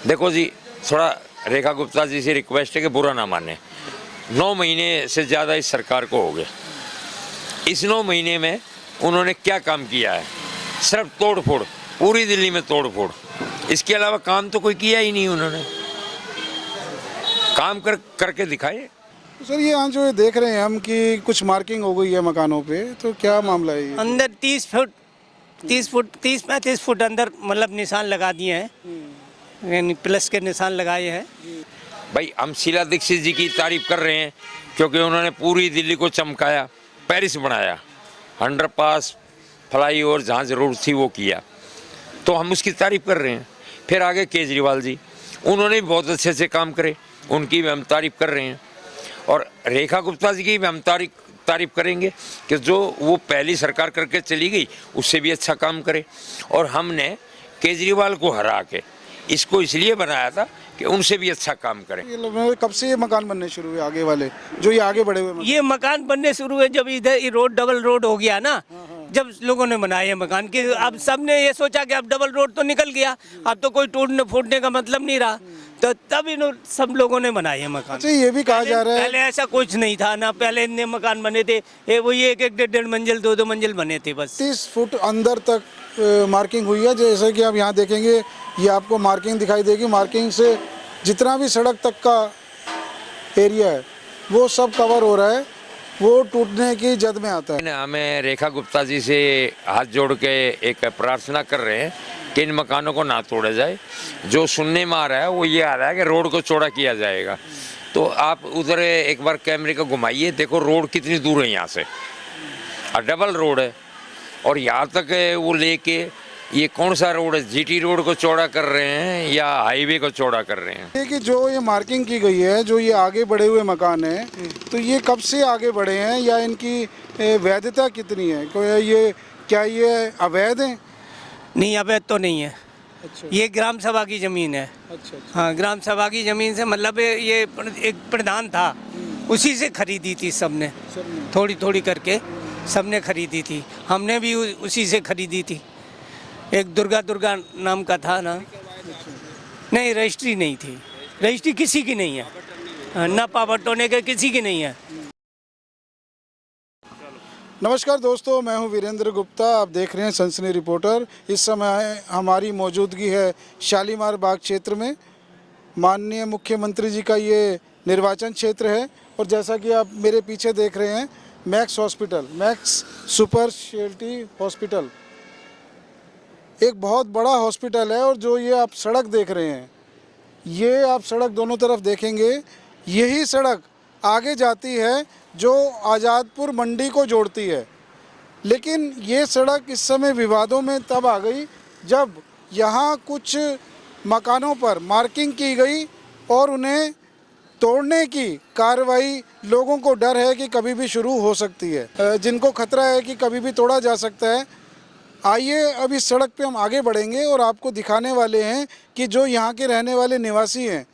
देखो जी, थोड़ा रेखा गुप्ता जी से रिक्वेस्ट है कि बुरा ना माने। 9 महीने से ज़्यादा इस सरकार को हो गए। इस 9 महीने में उन्होंने क्या काम किया है? सिर्फ तोड़ फोड़, पूरी दिल्ली में तोड़ फोड़। इसके अलावा काम तो कोई किया ही नहीं उन्होंने। काम करके दिखाए। तो सर ये आज जो ये देख रहे हैं हम कि कुछ मार्किंग हो गई है मकानों पे, तो क्या मामला है ये? अंदर 30-35 फुट अंदर मतलब निशान लगा दिए हैं, यानी प्लस के निशान लगाए हैं। भाई हम शीला दीक्षित जी की तारीफ कर रहे हैं क्योंकि उन्होंने पूरी दिल्ली को चमकाया, पेरिस बनाया, अंडरपास, फ्लाईओवर जहाँ जरूरत थी वो किया, तो हम उसकी तारीफ कर रहे हैं। फिर आगे केजरीवाल जी, उन्होंने भी बहुत अच्छे से काम करे, उनकी भी हम तारीफ कर रहे हैं। और रेखा गुप्ता जी की भी हम तारीफ करेंगे कि जो वो पहली सरकार करके चली गई उससे भी अच्छा काम करे। और हमने केजरीवाल को हरा के इसको इसलिए बनाया था कि उनसे भी अच्छा काम करें। ये लोग कब से ये मकान बनने शुरू हुए आगे वाले, जो ये आगे बढ़े हुए ये मकान बनने शुरू हुए जब इधर ये रोड डबल रोड हो गया ना, जब लोगों ने बनाए हैं मकान कि अब सबने ये सोचा कि अब डबल रोड तो निकल गया, अब तो कोई टूटने फूटने का मतलब नहीं रहा, तो तब इन सब लोगों ने बनाए हैं मकान। अच्छा, ये भी कहा जा रहा है पहले ऐसा कुछ नहीं था ना, पहले इतने मकान बने थे, ये वही एक 1-1.5 मंजिल 2-2 मंजिल बने थे बस। 30 फुट अंदर तक मार्किंग हुई है। जैसे कि आप यहाँ देखेंगे, ये आपको मार्किंग दिखाई देगी। मार्किंग से जितना भी सड़क तक का एरिया है वो सब कवर हो रहा है, वो टूटने की जद में आता है। हमें रेखा गुप्ता जी से हाथ जोड़ के एक प्रार्थना कर रहे हैं कि इन मकानों को ना तोड़ा जाए। जो सुनने में आ रहा है वो ये आ रहा है कि रोड को चौड़ा किया जाएगा, तो आप उधर एक बार कैमरे को घुमाइए, देखो रोड कितनी दूर है यहाँ से, और डबल रोड है। और यहाँ तक वो लेके ये कौन सा रोड है, जीटी रोड को चौड़ा कर रहे हैं या हाईवे को चौड़ा कर रहे हैं? ये कि जो ये मार्किंग की गई है, जो ये आगे बढ़े हुए मकान है, तो ये कब से आगे बढ़े हैं या इनकी वैधता कितनी है? ये क्या ये अवैध है? नहीं, अवैध तो नहीं है। अच्छा ये ग्राम सभा की जमीन है। अच्छा। हाँ, ग्राम सभा की जमीन से मतलब ये एक प्रधान था, उसी से खरीदी थी सबने, थोड़ी थोड़ी करके सबने खरीदी थी। हमने भी उसी से खरीदी थी। एक दुर्गा नाम का था ना, नहीं रजिस्ट्री नहीं थी, रजिस्ट्री किसी की नहीं है, ना पावर टोने के किसी की नहीं है। नमस्कार दोस्तों, मैं हूं वीरेंद्र गुप्ता, आप देख रहे हैं सनसनी रिपोर्टर। इस समय हमारी मौजूदगी है शालीमार बाग क्षेत्र में। माननीय मुख्यमंत्री जी का ये निर्वाचन क्षेत्र है, और जैसा कि आप मेरे पीछे देख रहे हैं max hospital, max super speciality hospital, एक बहुत बड़ा हॉस्पिटल है। और जो ये आप सड़क देख रहे हैं, ये आप सड़क दोनों तरफ देखेंगे, यही सड़क आगे जाती है जो आज़ादपुर मंडी को जोड़ती है। लेकिन ये सड़क इस समय विवादों में तब आ गई जब यहाँ कुछ मकानों पर मार्किंग की गई और उन्हें तोड़ने की कार्रवाई, लोगों को डर है कि कभी भी शुरू हो सकती है, जिनको खतरा है कि कभी भी तोड़ा जा सकता है। आइए अब इस सड़क पे हम आगे बढ़ेंगे और आपको दिखाने वाले हैं कि जो यहाँ के रहने वाले निवासी हैं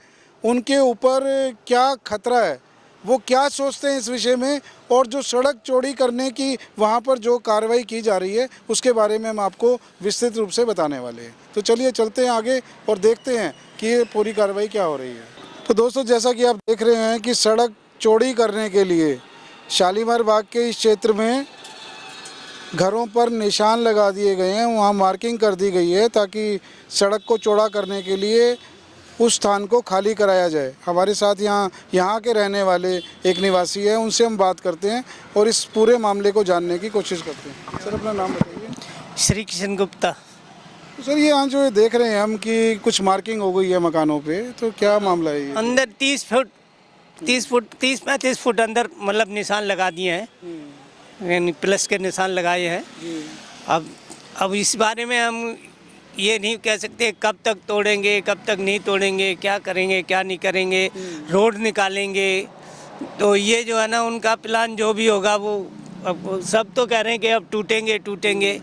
उनके ऊपर क्या खतरा है, वो क्या सोचते हैं इस विषय में, और जो सड़क चौड़ी करने की वहाँ पर जो कार्रवाई की जा रही है उसके बारे में हम आपको विस्तृत रूप से बताने वाले हैं। तो चलिए चलते हैं आगे और देखते हैं कि ये पूरी कार्रवाई क्या हो रही है। तो दोस्तों, जैसा कि आप देख रहे हैं कि सड़क चौड़ी करने के लिए शालीमार बाग के इस क्षेत्र में घरों पर निशान लगा दिए गए हैं, वहाँ मार्किंग कर दी गई है ताकि सड़क को चौड़ा करने के लिए उस स्थान को खाली कराया जाए। हमारे साथ यहाँ के रहने वाले एक निवासी है, उनसे हम बात करते हैं और इस पूरे मामले को जानने की कोशिश करते हैं। सर, अपना नाम बताइए। श्री कृष्ण गुप्ता। तो सर ये आज जो ये देख रहे हैं हम कि कुछ मार्किंग हो गई है मकानों पे, तो क्या मामला है ये? अंदर 30-35 फुट अंदर मतलब निशान लगा दिए हैं, यानी प्लस के निशान लगाए हैं। अब इस बारे में हम ये नहीं कह सकते कब तक तोड़ेंगे, कब तक नहीं तोड़ेंगे, क्या करेंगे क्या नहीं करेंगे, रोड निकालेंगे। तो ये जो है ना, उनका प्लान जो भी होगा वो, अब सब तो कह रहे हैं कि अब टूटेंगे।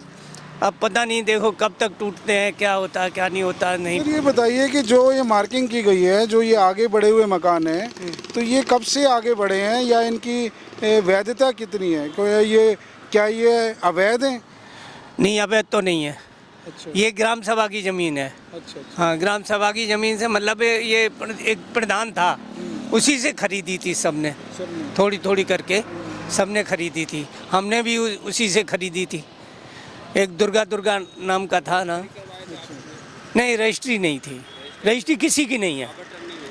अब पता नहीं, देखो कब तक टूटते हैं, क्या होता है क्या नहीं होता नहीं। सर ये बताइए कि जो ये मार्किंग की गई है, जो ये आगे बढ़े हुए मकान है, तो ये कब से आगे बढ़े हैं या इनकी वैधता कितनी है? ये क्या ये अवैध है? नहीं, अवैध तो नहीं है। अच्छा ये ग्राम सभा की ज़मीन है। अच्छा अच्छा हाँ, ग्राम सभा की ज़मीन से मतलब ये एक प्रधान था, उसी से खरीदी थी सबने, सब में थोड़ी थोड़ी करके सबने खरीदी थी। हमने भी उसी से खरीदी थी। एक दुर्गा दुर्गा नाम का था ना, नहीं रजिस्ट्री नहीं थी, रजिस्ट्री किसी की नहीं है।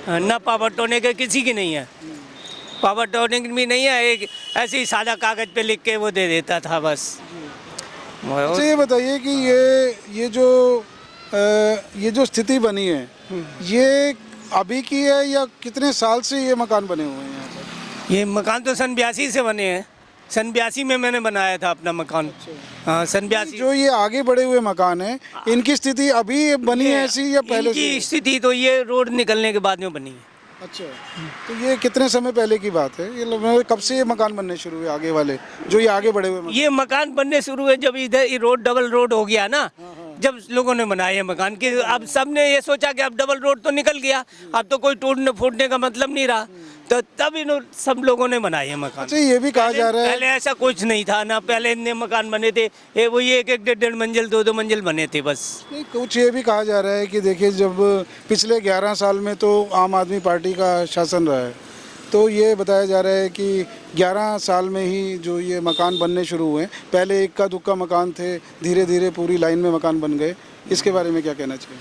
हाँ, ना पावर टोने के किसी की नहीं है, पावर टोने की भी नहीं है। एक ऐसे ही सादा कागज़ पे लिख के वो दे देता था बस। अच्छा ये बताइए कि ये जो स्थिति बनी है ये अभी की है या कितने साल से ये मकान बने हुए हैं यहाँ पर? ये मकान तो सन 82 से बने हैं। सन 82 में मैंने बनाया था अपना मकान। हाँ, सन 82। जो ये आगे बढ़े हुए मकान हैं इनकी स्थिति अभी बनी है ऐसी या पहले से? इनकी स्थिति तो ये रोड निकलने के बाद में बनी है। अच्छा तो ये कितने समय पहले की बात है? ये मतलब कब से ये मकान बनने शुरू हुए आगे वाले जो ये आगे बढ़े हुए मकान? ये मकान बनने शुरू हुए जब इधर ये रोड डबल रोड हो गया ना, जब लोगों ने बनाए मकान कि अब सबने ये सोचा कि अब डबल रोड तो निकल गया, अब तो कोई टूटने फूटने का मतलब नहीं रहा, तो तब इन सब लोगों ने बनाए हैं मकान। अच्छा ये भी कहा जा रहा है पहले ऐसा कुछ नहीं था ना, पहले इतने मकान बने थे ये वही एक एक डेढ़ मंजिल दो मंजिल बने थे बस। नहीं कुछ ये भी कहा जा रहा है कि देखिए जब पिछले 11 साल में तो आम आदमी पार्टी का शासन रहा है तो ये बताया जा रहा है कि 11 साल में ही जो ये मकान बनने शुरू हुए, पहले इक्का दुक्का मकान थे, धीरे धीरे पूरी लाइन में मकान बन गए। इसके बारे में क्या कहना चाहिए?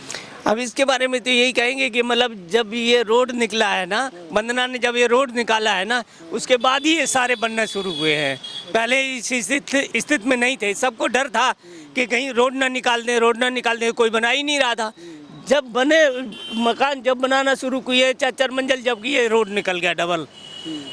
अब इसके बारे में तो यही कहेंगे कि मतलब जब ये रोड निकला है ना, वंदना ने जब ये रोड निकाला है ना, उसके बाद ही ये सारे बनना शुरू हुए हैं। पहले इस स्थिति में नहीं थे, सबको डर था कि कहीं रोड ना निकाल दें, रोड ना निकाल दें, कोई बना ही नहीं रहा था। जब बने मकान जब बनाना शुरू किए 4 मंजिल जब ये रोड निकल गया डबल,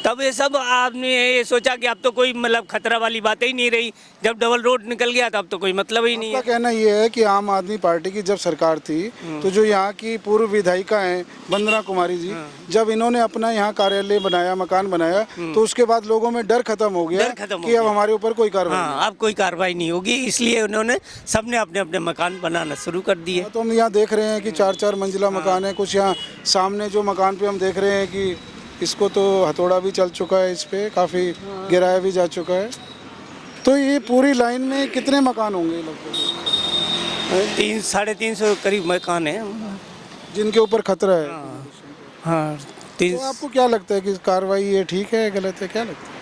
तब ये सब आपने ये सोचा कि अब तो कोई मतलब खतरा वाली बात ही नहीं रही। जब डबल रोड निकल गया तब तो कोई मतलब ही नहीं आपका है। कहना ये है कि आम आदमी पार्टी की जब सरकार थी तो जो यहाँ की पूर्व विधायिका हैं वंदना कुमारी जी, जब इन्होंने अपना यहाँ कार्यालय बनाया, मकान बनाया, तो उसके बाद लोगों में डर खत्म हो गया डर खत्म हो कि अब गया। हमारे ऊपर कोई कार्रवाई हाँ, अब कोई कार्रवाई नहीं होगी, इसलिए उन्होंने सबने अपने अपने मकान बनाना शुरू कर दिए। नहीं। तो हम यहाँ देख रहे हैं कि 4-4 मंजिला मकान है। कुछ यहाँ सामने जो मकान पे हम देख रहे हैं कि इसको तो हथौड़ा भी चल चुका है, इस पे काफ़ी गिराया भी जा चुका है। तो ये पूरी लाइन में कितने मकान होंगे लगभग? 300-350 करीब मकान है। जिनके ऊपर खतरा है। हाँ, तो आपको क्या लगता है कि कार्रवाई ये ठीक है गलत है, क्या लगता है?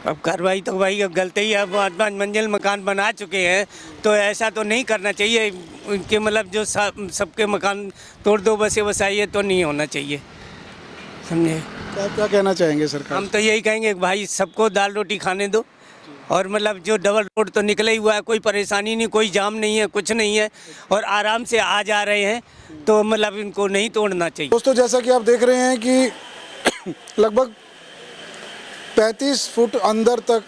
अब कार्रवाई तो भाई अब गलती ही है। अब 5 मंजिल मकान बना चुके हैं तो ऐसा तो नहीं करना चाहिए। उनके मतलब जो सबके मकान तोड़ दो बसे बसाइए तो नहीं होना चाहिए, समझे? तो आप क्या कहना चाहेंगे सरकार? हम तो यही कहेंगे कि भाई सबको दाल रोटी खाने दो, और मतलब जो डबल रोड तो निकला ही हुआ है, कोई परेशानी नहीं, कोई जाम नहीं है, कुछ नहीं है, और आराम से आ जा रहे हैं, तो मतलब इनको नहीं तोड़ना चाहिए। दोस्तों जैसा कि आप देख रहे हैं कि लगभग 35 फुट अंदर तक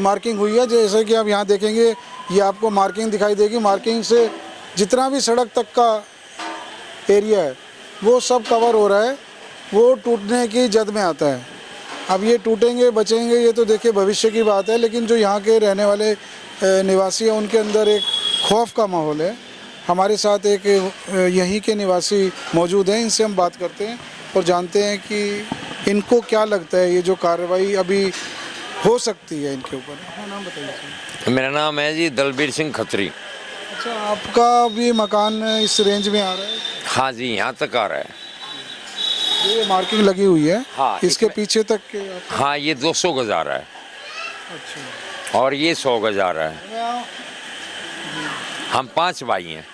मार्किंग हुई है। जैसे कि आप यहाँ देखेंगे ये आपको मार्किंग दिखाई देगी। मार्किंग से जितना भी सड़क तक का एरिया है वो सब कवर हो रहा है, वो टूटने की जद में आता है। अब ये टूटेंगे बचेंगे ये तो देखिए भविष्य की बात है, लेकिन जो यहाँ के रहने वाले निवासी हैं उनके अंदर एक खौफ का माहौल है। हमारे साथ एक यहीं के निवासी मौजूद हैं, इनसे हम बात करते हैं और जानते हैं कि इनको क्या लगता है ये जो कार्रवाई अभी हो सकती है इनके ऊपर। अपना नाम बताइए सर। मेरा नाम है जी दलबीर सिंह खत्री। अच्छा आपका भी मकान इस रेंज में आ रहा है? हाँ जी, यहाँ तक आ रहा है। ये मार्किंग लगी हुई है। हाँ, इसके इसमें- पीछे तक के हाँ, ये 200 गज आ रहा है अच्छा और ये 100 गज आ रहा है। हम 5 भाई हैं।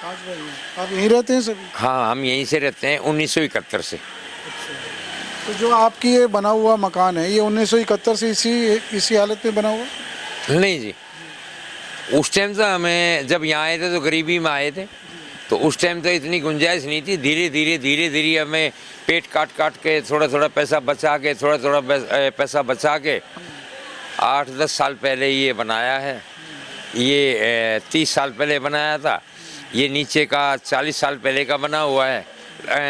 5 भाई हैं। आप यहीं रहते हैं सभी? हाँ, हम यहीं से रहते हैं 1971 से। तो जो आपकी ये बना हुआ मकान है ये 1971 से इसी हालत में बना हुआ? नहीं जी, उस टाइम तो हमें जब यहाँ आए थे तो गरीबी में आए थे, तो उस टाइम तो इतनी गुंजाइश नहीं थी। धीरे धीरे हमें पेट काट के थोड़ा थोड़ा पैसा बचा के पैसा बचा के 8-10 साल पहले ये बनाया है। ये 30 साल पहले बनाया था। ये नीचे का 40 साल पहले का बना हुआ है,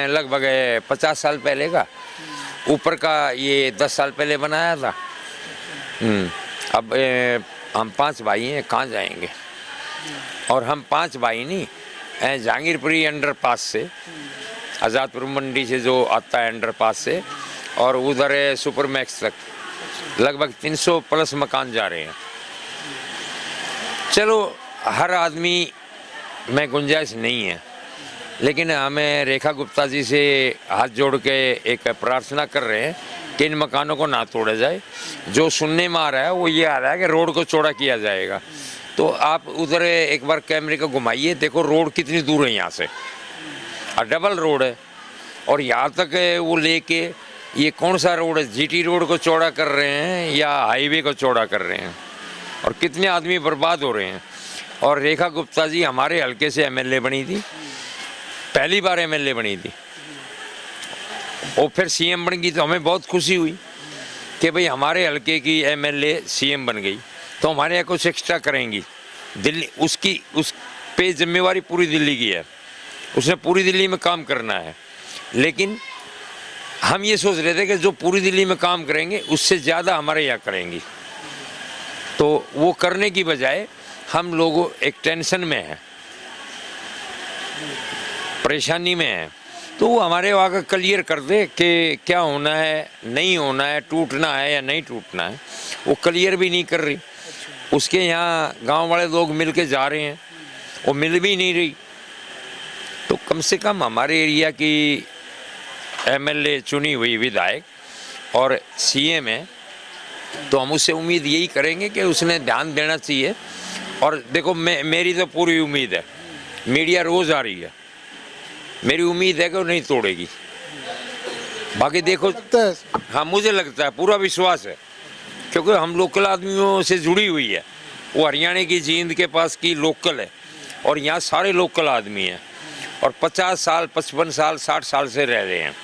लगभग 50 साल पहले का। ऊपर का ये 10 साल पहले बनाया था। अब हम 5 भाई हैं, कहाँ जाएंगे? और हम 5 भाई नहीं, जहांगीरपुरी अंडरपास से, आज़ादपुर मंडी से जो आता है अंडरपास से, और उधर सुपर मैक्स तक लगभग 300 प्लस मकान जा रहे हैं। चलो हर आदमी में गुंजाइश नहीं है, लेकिन हमें रेखा गुप्ता जी से हाथ जोड़ के एक प्रार्थना कर रहे हैं कि इन मकानों को ना तोड़ा जाए। जो सुनने में आ रहा है वो ये आ रहा है कि रोड को चौड़ा किया जाएगा। तो आप उधर एक बार कैमरे को घुमाइए, देखो रोड कितनी दूर है यहाँ से, और डबल रोड है। और यहाँ तक वो लेके ये कौन सा रोड है, जीटी रोड को चौड़ा कर रहे हैं या हाईवे को चौड़ा कर रहे हैं, और कितने आदमी बर्बाद हो रहे हैं। और रेखा गुप्ता जी हमारे हल्के से एमएलए बनी थी, पहली बार एमएलए बनी थी, और फिर सीएम बन गई। तो हमें बहुत खुशी हुई कि भाई हमारे हल्के की एमएलए सीएम बन गई, तो हमारे यहाँ कुछ एक्स्ट्रा करेंगी। दिल्ली उसकी उस पे जिम्मेवारी पूरी दिल्ली की है, उसने पूरी दिल्ली में काम करना है। लेकिन हम ये सोच रहे थे कि जो पूरी दिल्ली में काम करेंगे उससे ज़्यादा हमारे यहाँ करेंगी, तो वो करने की बजाय हम लोग एक टेंशन में हैं, परेशानी में हैं। तो वो हमारे वहाँ का क्लियर कर दे कि क्या होना है, नहीं होना है, टूटना है या नहीं टूटना है। वो क्लियर भी नहीं कर रही। उसके यहाँ गांव वाले लोग मिल के जा रहे हैं, वो मिल भी नहीं रही। तो कम से कम हमारे एरिया की एमएलए चुनी हुई विधायक और सीएम है, तो हम उससे उम्मीद यही करेंगे कि उसने ध्यान देना चाहिए। और देखो मेरी तो पूरी उम्मीद है, मीडिया रोज़ आ रही है, मेरी उम्मीद है कि वो नहीं तोड़ेगी। बाकी देखो, लगता है हाँ मुझे लगता है, पूरा विश्वास है, क्योंकि हम लोकल आदमियों से जुड़ी हुई है। वो हरियाणा की जींद के पास की लोकल है, और यहाँ सारे लोकल आदमी हैं, और 50 साल 55 साल 60 साल से रह रहे हैं,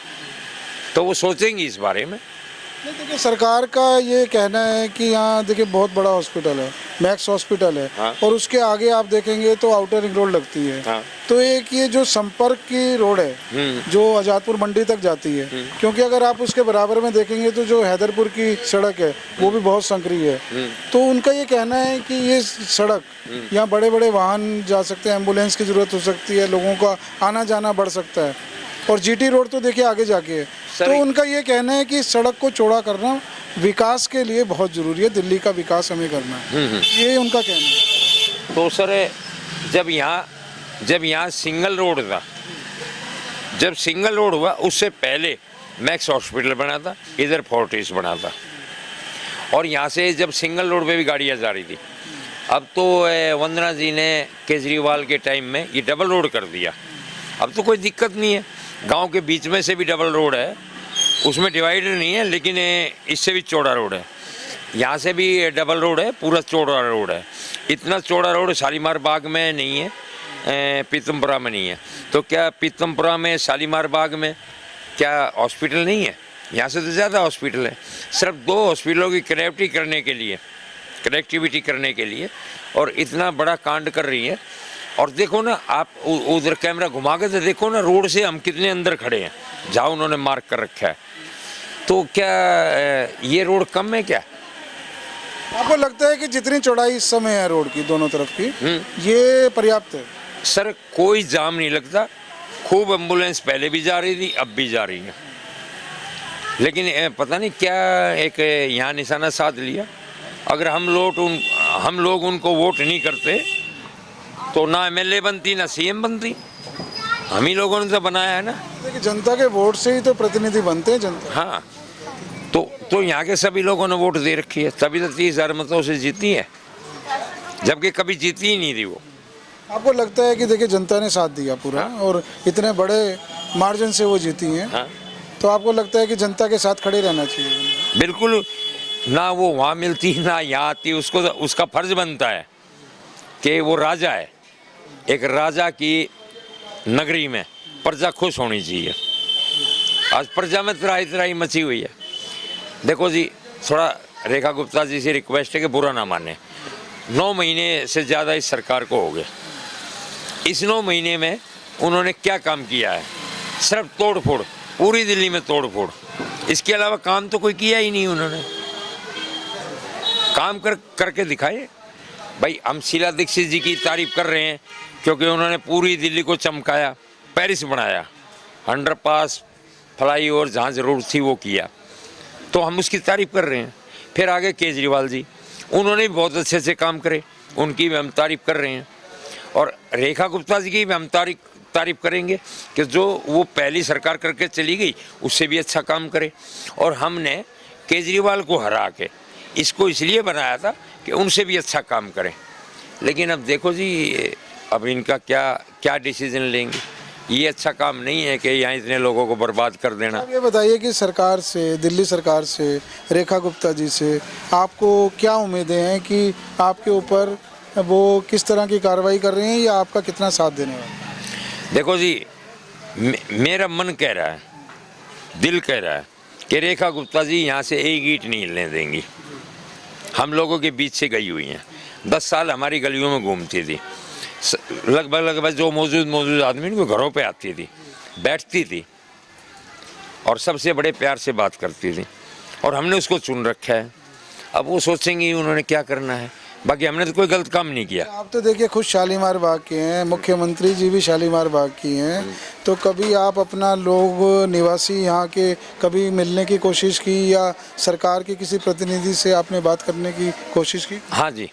तो वो सोचेंगी इस बारे में। नहीं, देखिए सरकार का ये कहना है कि यहाँ देखिए बहुत बड़ा हॉस्पिटल है, मैक्स हॉस्पिटल है, हाँ। और उसके आगे आप देखेंगे तो आउटर रिंग रोड लगती है। हाँ। तो एक ये जो संपर्क की रोड है जो आजादपुर मंडी तक जाती है, क्योंकि अगर आप उसके बराबर में देखेंगे तो जो हैदरपुर की सड़क है वो भी बहुत संकरी है। तो उनका ये कहना है कि ये सड़क यहाँ बड़े बड़े वाहन जा सकते हैं, एम्बुलेंस की जरूरत हो सकती है, लोगों का आना जाना बढ़ सकता है, और जीटी रोड तो देखिए आगे जाके है। तो उनका ये कहना है कि सड़क को चौड़ा करना विकास के लिए बहुत जरूरी है, दिल्ली का विकास हमें करना है, ये उनका कहना है। तो सर जब यहाँ सिंगल रोड था, जब सिंगल रोड हुआ उससे पहले मैक्स हॉस्पिटल बना था, इधर फोर्टिस बना था, और यहाँ से जब सिंगल रोड पे भी गाड़ियाँ जा रही थी। अब तो वंदना जी ने केजरीवाल के टाइम में ये डबल रोड कर दिया, अब तो कोई दिक्कत नहीं है। गांव के बीच में से भी डबल रोड है, उसमें डिवाइडर नहीं है, लेकिन इससे भी चौड़ा रोड है। यहाँ से भी डबल रोड है, पूरा चौड़ा रोड है। इतना चौड़ा रोड शालीमार बाग में नहीं है, पीतमपुरा में नहीं है। तो क्या पीतमपुरा में, शालीमार बाग में क्या हॉस्पिटल नहीं है? यहाँ से तो ज़्यादा हॉस्पिटल है। सिर्फ 2 हॉस्पिटलों की कनेक्टिविटी करने के लिए और इतना बड़ा कांड कर रही है। और देखो ना, आप उधर कैमरा घुमा के तो देखो ना, रोड से हम कितने अंदर खड़े हैं जहाँ उन्होंने मार्क कर रखा है। तो क्या ये रोड कम है क्या? आपको लगता है कि जितनी चौड़ाई इस समय है रोड की दोनों तरफ की, ये पर्याप्त है? सर कोई जाम नहीं लगता, खूब एम्बुलेंस पहले भी जा रही थी, अब भी जा रही है। लेकिन पता नहीं क्या एक यहाँ निशाना साध लिया। अगर हम लोग उनको वोट नहीं करते तो ना एमएलए बनती ना सीएम बनती। हम ही लोगों ने तो बनाया है ना। देखिए जनता के वोट से ही तो प्रतिनिधि बनते हैं जनता। हाँ, तो यहाँ के सभी लोगों ने वोट दे रखी है, तभी तो 30,000 मतों से जीती है, जबकि कभी जीती ही नहीं थी वो। आपको लगता है कि देखिए जनता ने साथ दिया पूरा, और इतने बड़े मार्जिन से वो जीती हैं, हाँ। तो आपको लगता है कि जनता के साथ खड़े रहना चाहिए? बिल्कुल, ना वो वहाँ मिलती ना यहाँ आती, उसका फर्ज बनता है कि वो राजा है। एक राजा की नगरी में प्रजा खुश होनी चाहिए। आज प्रजा में त्राही मची हुई है। देखो जी, थोड़ा रेखा गुप्ता जी से रिक्वेस्ट है कि बुरा ना माने। 9 महीने से ज़्यादा इस सरकार को हो गए। इस 9 महीने में उन्होंने क्या काम किया है? सिर्फ तोड़ फोड़, पूरी दिल्ली में तोड़ फोड़। इसके अलावा काम तो कोई किया ही नहीं उन्होंने। काम करके दिखाए। भाई हम शीला दीक्षित जी की तारीफ कर रहे हैं क्योंकि उन्होंने पूरी दिल्ली को चमकाया, पेरिस बनाया, अंडरपास, फ्लाईओवर जहाँ ज़रूरत थी वो किया, तो हम उसकी तारीफ कर रहे हैं। फिर आगे केजरीवाल जी, उन्होंने भी बहुत अच्छे से काम करे, उनकी भी हम तारीफ कर रहे हैं। और रेखा गुप्ता जी की भी हम तारीफ करेंगे कि जो वो पहली सरकार करके चली गई उससे भी अच्छा काम करे। और हमने केजरीवाल को हरा के इसको इसलिए बनाया था कि उनसे भी अच्छा काम करें। लेकिन अब देखो जी, अब इनका क्या डिसीजन लेंगे। ये अच्छा काम नहीं है कि यहाँ इतने लोगों को बर्बाद कर देना। अब ये बताइए कि सरकार से, दिल्ली सरकार से, रेखा गुप्ता जी से आपको क्या उम्मीदें हैं कि आपके ऊपर वो किस तरह की कार्रवाई कर रही हैं या आपका कितना साथ देने वाले हैं? देखो जी, मेरा मन कह रहा है, दिल कह रहा है कि रेखा गुप्ता जी यहाँ से एक ईंट नहीं हिलने देंगी। हम लोगों के बीच से गई हुई हैं, 10 साल हमारी गलियों में घूमती थी, लगभग जो मौजूद आदमी उनको घरों पे आती थी, बैठती थी और सबसे बड़े प्यार से बात करती थी। और हमने उसको चुन रखा है। अब वो सोचेंगे उन्होंने क्या करना है, बाकी हमने तो कोई गलत काम नहीं किया। आप तो देखिए खुद शालीमार बाग के हैं, मुख्यमंत्री जी भी शालीमार बाग की हैं, तो कभी आप अपना लोग निवासी यहाँ के कभी मिलने की कोशिश की या सरकार के किसी प्रतिनिधि से आपने बात करने की कोशिश की? हाँ जी,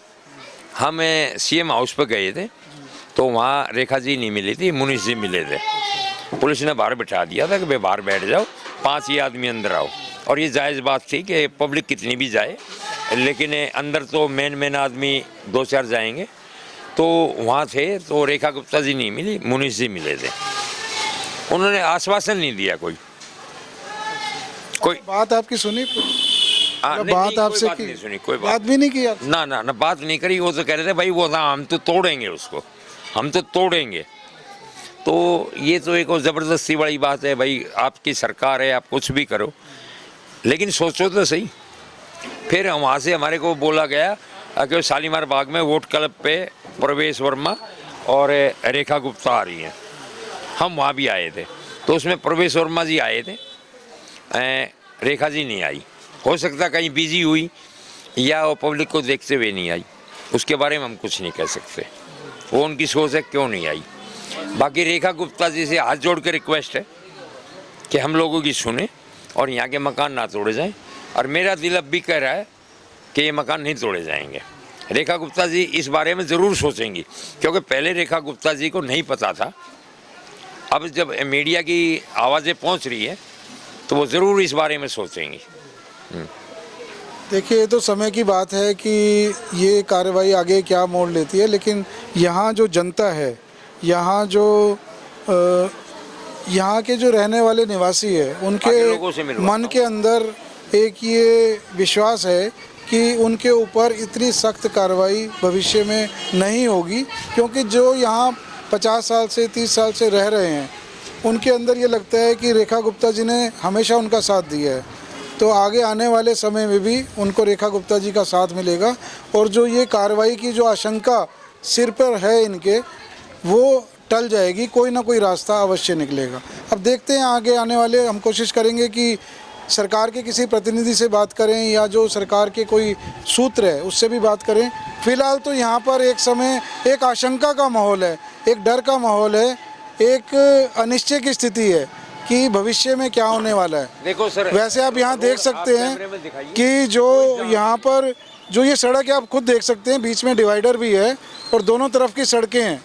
हम CM हाउस पर गए थे तो वहाँ रेखा जी नहीं मिली थी, मुनीष जी मिले थे। पुलिस ने बाहर बिठा दिया था कि भाई बाहर बैठ जाओ, 5 ही आदमी अंदर आओ। और ये जायज़ बात थी कि पब्लिक कितनी भी जाए, लेकिन अंदर तो मेन आदमी 2-4 जाएंगे। तो वहाँ थे तो रेखा गुप्ता जी नहीं मिली, मुनीष जी मिले थे। उन्होंने आश्वासन नहीं दिया कोई बात आपकी सुनी? नहीं, बात आपसे बात की? नहीं सुनी, कोई बात भी नहीं की आपसे? ना बात नहीं करी। वो तो कह रहे थे भाई वो था, हम तो तोड़ेंगे उसको, हम तो तोड़ेंगे। तो ये तो एक और ज़बरदस्ती वाली बात है भाई, आपकी सरकार है, आप कुछ भी करो, लेकिन सोचो तो सही। फिर वहाँ से हमारे को बोला गया कि शालीमार बाग में वोट क्लब पे प्रवेश वर्मा और रेखा गुप्ता आ रही हैं। हम वहाँ भी आए थे तो उसमें प्रवेश वर्मा जी आए थे, रेखा जी नहीं आई। हो सकता कहीं बिजी हुई या वो पब्लिक को देखते हुए नहीं आई, उसके बारे में हम कुछ नहीं कह सकते। वो उनकी सोच है क्यों नहीं आई। बाकी रेखा गुप्ता जी से हाथ जोड़ के रिक्वेस्ट है कि हम लोगों की सुने और यहाँ के मकान ना तोड़े जाएं। और मेरा दिल अब भी कह रहा है कि ये मकान नहीं तोड़े जाएंगे। रेखा गुप्ता जी इस बारे में ज़रूर सोचेंगी, क्योंकि पहले रेखा गुप्ता जी को नहीं पता था। अब जब मीडिया की आवाज़ें पहुँच रही है तो वो ज़रूर इस बारे में सोचेंगी। देखिए, ये तो समय की बात है कि ये कार्रवाई आगे क्या मोड़ लेती है, लेकिन यहाँ जो जनता है, यहाँ के जो रहने वाले निवासी है, उनके मन के अंदर एक ये विश्वास है कि उनके ऊपर इतनी सख्त कार्रवाई भविष्य में नहीं होगी, क्योंकि जो यहाँ 50 साल से 30 साल से रह रहे हैं उनके अंदर ये लगता है कि रेखा गुप्ता जी ने हमेशा उनका साथ दिया है। तो आगे आने वाले समय में भी उनको रेखा गुप्ता जी का साथ मिलेगा और जो ये कार्रवाई की जो आशंका सिर पर है इनके, वो टल जाएगी, कोई ना कोई रास्ता अवश्य निकलेगा। अब देखते हैं आगे आने वाले, हम कोशिश करेंगे कि सरकार के किसी प्रतिनिधि से बात करें या जो सरकार के कोई सूत्र है उससे भी बात करें। फिलहाल तो यहाँ पर एक समय एक आशंका का माहौल है, एक डर का माहौल है, एक अनिश्चय की स्थिति है कि भविष्य में क्या होने वाला है। देखो सर, वैसे आप यहाँ देख सकते हैं कि जो यहाँ पर जो ये सड़क है आप खुद देख सकते हैं, बीच में डिवाइडर भी है और दोनों तरफ की सड़कें हैं।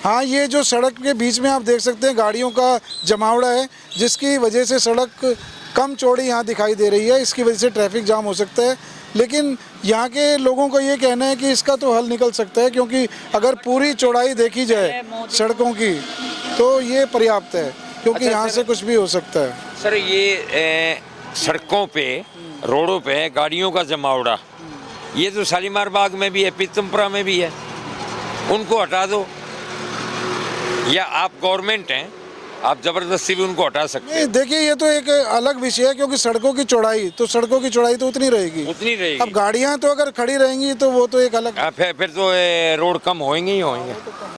हाँ, ये जो सड़क के बीच में आप देख सकते हैं गाड़ियों का जमावड़ा है, जिसकी वजह से सड़क कम चौड़ी यहाँ दिखाई दे रही है। इसकी वजह से ट्रैफिक जाम हो सकता है, लेकिन यहाँ के लोगों का ये कहना है कि इसका तो हल निकल सकता है, क्योंकि अगर पूरी चौड़ाई देखी जाए सड़कों की तो ये पर्याप्त है, क्योंकि यहाँ से कुछ भी हो सकता है। सर ये सड़कों पे, रोडों पे गाड़ियों का जमावड़ा, ये तो शालीमार बाग में भी है, पीतमपुरा में भी है। उनको हटा दो, या आप गवर्नमेंट हैं, आप जबरदस्ती भी उनको हटा सकते हैं। देखिए, ये तो एक अलग विषय है, क्योंकि सड़कों की चौड़ाई तो उतनी रहेगी। अब गाड़ियां तो अगर खड़ी रहेंगी तो वो तो एक अलग, फिर तो रोड कम होंगे ही होंगे।